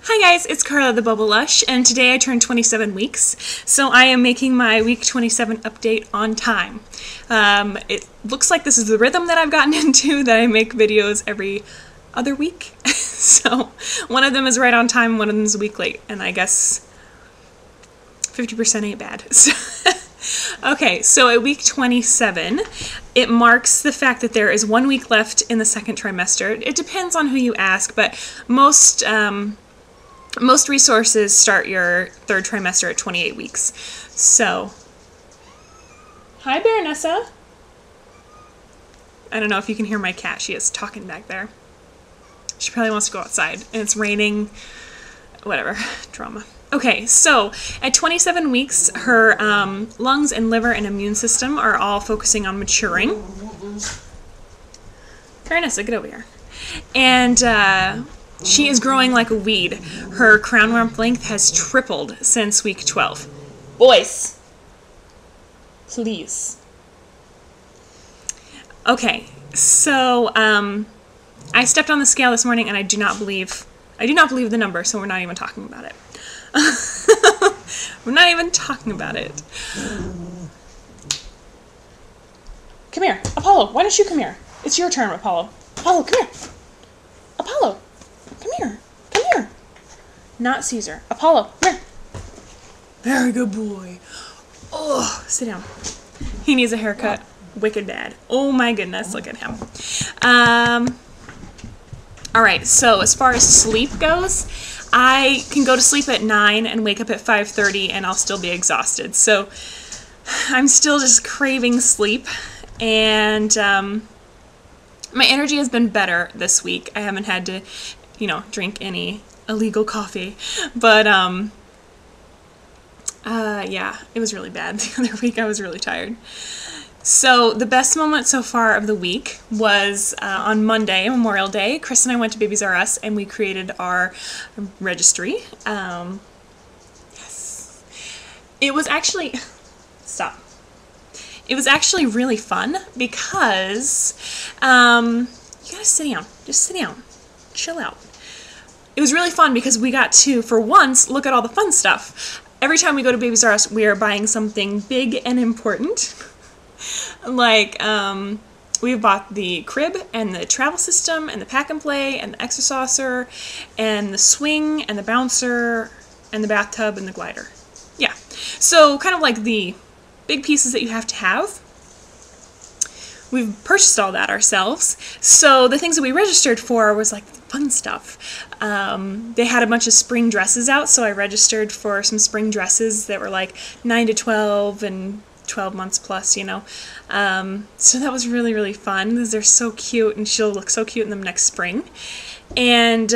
Hi guys, it's Carla the Bubble Lush, and today I turned 27 weeks, so I am making my week 27 update on time. It looks like this is the rhythm that I've gotten into, that I make videos every other week. So one of them is right on time, one of them is a week late, and I guess 50% ain't bad. Okay, so at week 27, it marks the fact that there is 1 week left in the second trimester. It depends on who you ask, but most resources start your third trimester at 28 weeks. So, hi Baronessa. I don't know if you can hear my cat. She is talking back there. She probably wants to go outside, and it's raining. Whatever, drama. Okay, so at 27 weeks, her lungs and liver and immune system are all focusing on maturing. Baronessa, get over here. And she is growing like a weed. Her crown rump length has tripled since week 12. Boys, please. Okay, so I stepped on the scale this morning and I do not believe the number, so we're not even talking about it. We're not even talking about it. Come here, Apollo, why don't you come here? It's your turn, Apollo. Apollo, come here. Apollo. Come here. Come here. Not Caesar. Apollo, come here. Very good boy. Oh, sit down. He needs a haircut. Wicked bad. Oh my goodness, look at him. Alright, so as far as sleep goes, I can go to sleep at 9 and wake up at 5:30 and I'll still be exhausted. So I'm still just craving sleep, and my energy has been better this week. I haven't had to, drink any illegal coffee, but yeah, it was really bad the other week. I was really tired. So the best moment so far of the week was on Monday, Memorial Day. Chris and I went to Babies R Us and we created our registry. Yes. It was actually... Stop. It was actually really fun because you gotta sit down. Just sit down. Chill out. It was really fun because we got to, for once, look at all the fun stuff. Every time we go to Babies R Us, we are buying something big and important. Like, we've bought the crib and the travel system and the pack and play and the exerciser and the swing and the bouncer and the bathtub and the glider. Yeah. So kind of like the big pieces that you have to have. We've purchased all that ourselves. So the things that we registered for was like fun stuff. They had a bunch of spring dresses out, so I registered for some spring dresses that were like 9 to 12 and 12 months plus, so that was really, really fun because they're so cute and she'll look so cute in them next spring. And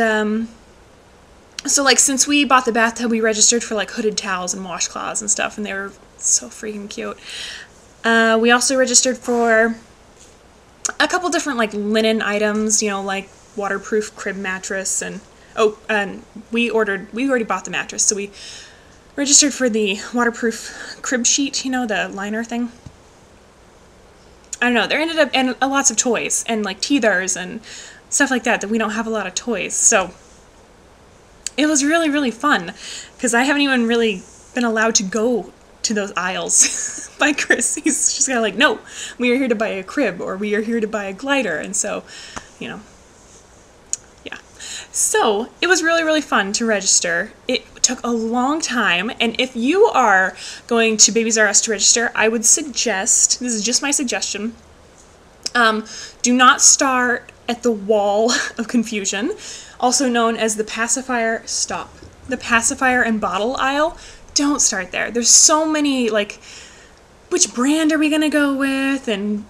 so like since we bought the bathtub, we registered for like hooded towels and washcloths and stuff, and they were so freaking cute. We also registered for a couple different like linen items, like waterproof crib mattress, and we already bought the mattress, so we registered for the waterproof crib sheet, the liner thing. I don't know, there ended up, and lots of toys, and like teethers and stuff like that we don't have a lot of toys, so it was really, really fun, because I haven't even really been allowed to go to those aisles by Chris. He's just kind of like, no, we are here to buy a crib, or we are here to buy a glider, and so, yeah. So, it was really, really fun to register. It took a long time, and if you are going to Babies R Us to register, I would suggest, this is just my suggestion, do not start at the wall of confusion, also known as the pacifier and bottle aisle. Don't start there. There's so many, like, which brand are we going to go with, and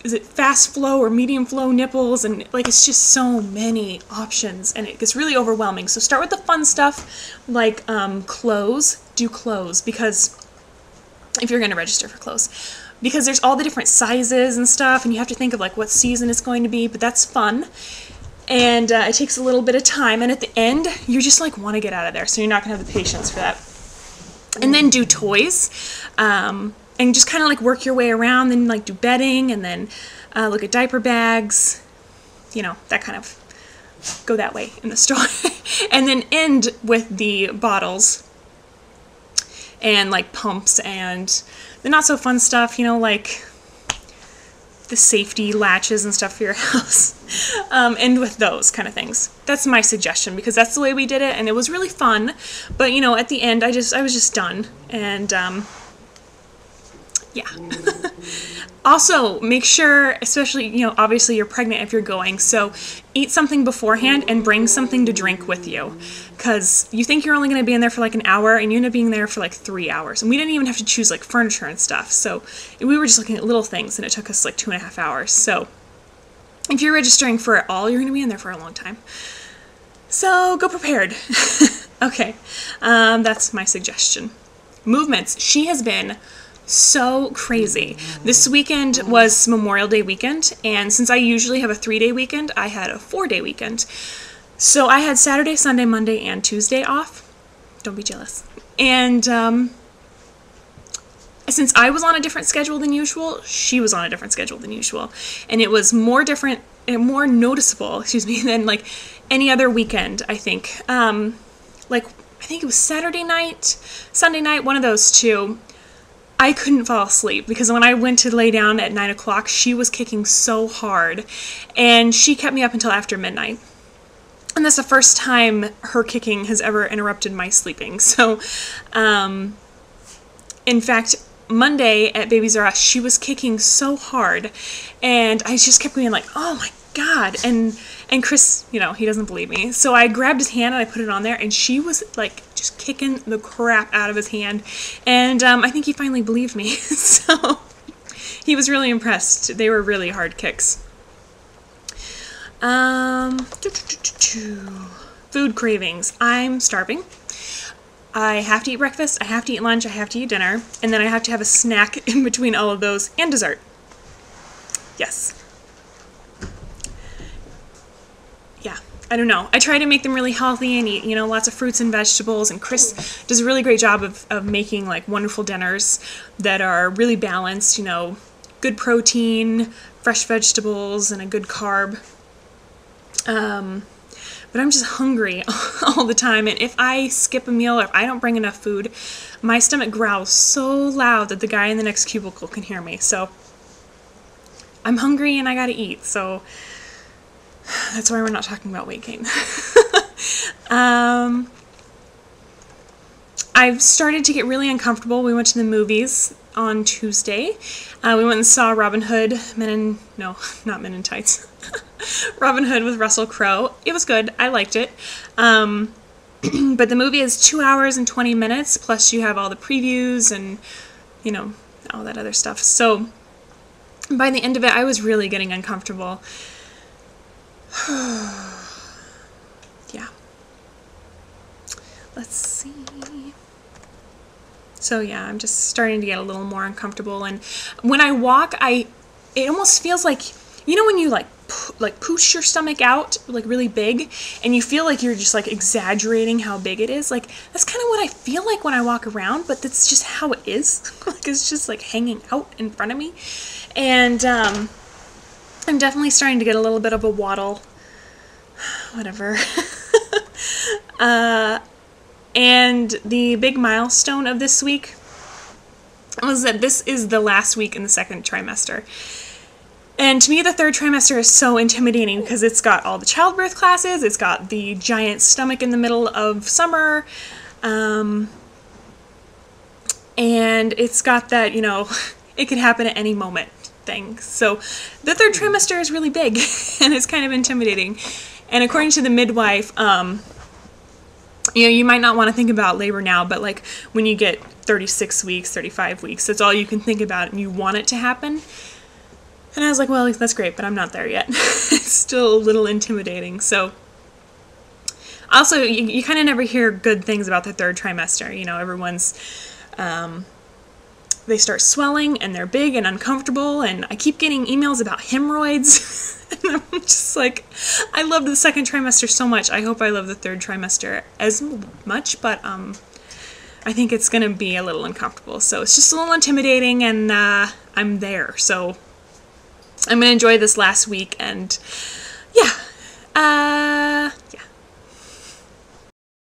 is it fast flow or medium flow nipples, and like it's just so many options and it gets really overwhelming. So start with the fun stuff like clothes. Do clothes, because if you're going to register for clothes, because there's all the different sizes and stuff, and you have to think of like what season it's going to be, but that's fun. And it takes a little bit of time, and at the end you just like want to get out of there, so you're not going to have the patience for that. And then do toys. And just kind of like work your way around, then like do bedding, and then look at diaper bags, that kind of go that way in the store. And then end with the bottles and like pumps and the not so fun stuff, you know, like the safety latches and stuff for your house. End with those kind of things. That's my suggestion, because that's the way we did it, and it was really fun. But you know, at the end, I was just done, and yeah. Also, make sure, especially, you know, obviously you're pregnant if you're going, so eat something beforehand and bring something to drink with you. Because you think you're only going to be in there for like an hour, and you end up being there for like 3 hours. And we didn't even have to choose like furniture and stuff, so we were just looking at little things, and it took us like 2.5 hours. So if you're registering for it all, you're going to be in there for a long time. So go prepared. Okay, that's my suggestion. Movements. She has been so crazy. This weekend was Memorial Day weekend, and since I usually have a 3-day weekend, I had a 4-day weekend. So I had Saturday, Sunday, Monday, and Tuesday off. Don't be jealous. And since I was on a different schedule than usual, she was on a different schedule than usual. And it was more different and more noticeable, than like any other weekend, I think. Like, I think it was Saturday night, Sunday night, one of those two. I couldn't fall asleep because when I went to lay down at 9 o'clock, she was kicking so hard, and she kept me up until after midnight. And that's the first time her kicking has ever interrupted my sleeping. So, in fact, Monday at Babies R Us, she was kicking so hard, and I just kept being like, oh my God. And Chris, you know, he doesn't believe me. So I grabbed his hand and I put it on there, and she was like just kicking the crap out of his hand. And I think he finally believed me. So he was really impressed. They were really hard kicks. Food cravings. I'm starving. I have to eat breakfast, I have to eat lunch, I have to eat dinner, and then I have to have a snack in between all of those, and dessert. Yes. Yeah, I don't know. I try to make them really healthy and eat, you know, lots of fruits and vegetables, and Chris does a really great job of making, like, wonderful dinners that are really balanced, you know, good protein, fresh vegetables, and a good carb. But I'm just hungry all the time, and if I skip a meal or if I don't bring enough food, my stomach growls so loud that the guy in the next cubicle can hear me. So I'm hungry and I gotta eat, so that's why we're not talking about weight gain. I've started to get really uncomfortable. We went to the movies on Tuesday. We went and saw Robin Hood, not Men in Tights. Robin Hood with Russell Crowe. It was good. I liked it. But the movie is 2 hours and 20 minutes, plus you have all the previews and, you know, all that other stuff. So by the end of it, I was really getting uncomfortable. Yeah. Let's see. So yeah, I'm just starting to get a little more uncomfortable, and when I walk, it almost feels like, you know, when you like push your stomach out like really big, and you feel like you're just like exaggerating how big it is. Like, that's kind of what I feel like when I walk around, but that's just how it is. Like, it's just like hanging out in front of me, and I'm definitely starting to get a little bit of a waddle. Whatever. And the big milestone of this week was that this is the last week in the second trimester. And to me, the third trimester is so intimidating because it's got all the childbirth classes, it's got the giant stomach in the middle of summer, and it's got that, you know, it could happen at any moment thing. So the third trimester is really big, and it's kind of intimidating. And according to the midwife, you know, you might not want to think about labor now, but like when you get 36 weeks, 35 weeks, that's all you can think about, and you want it to happen. And I was like, well, that's great, but I'm not there yet. It's still a little intimidating. So also, you kind of never hear good things about the third trimester. You know, everyone's, they start swelling, and they're big and uncomfortable, and I keep getting emails about hemorrhoids. And I'm just like, I loved the second trimester so much. I hope I love the third trimester as much, but I think it's going to be a little uncomfortable. So it's just a little intimidating, and I'm there. So I'm going to enjoy this last week, and yeah.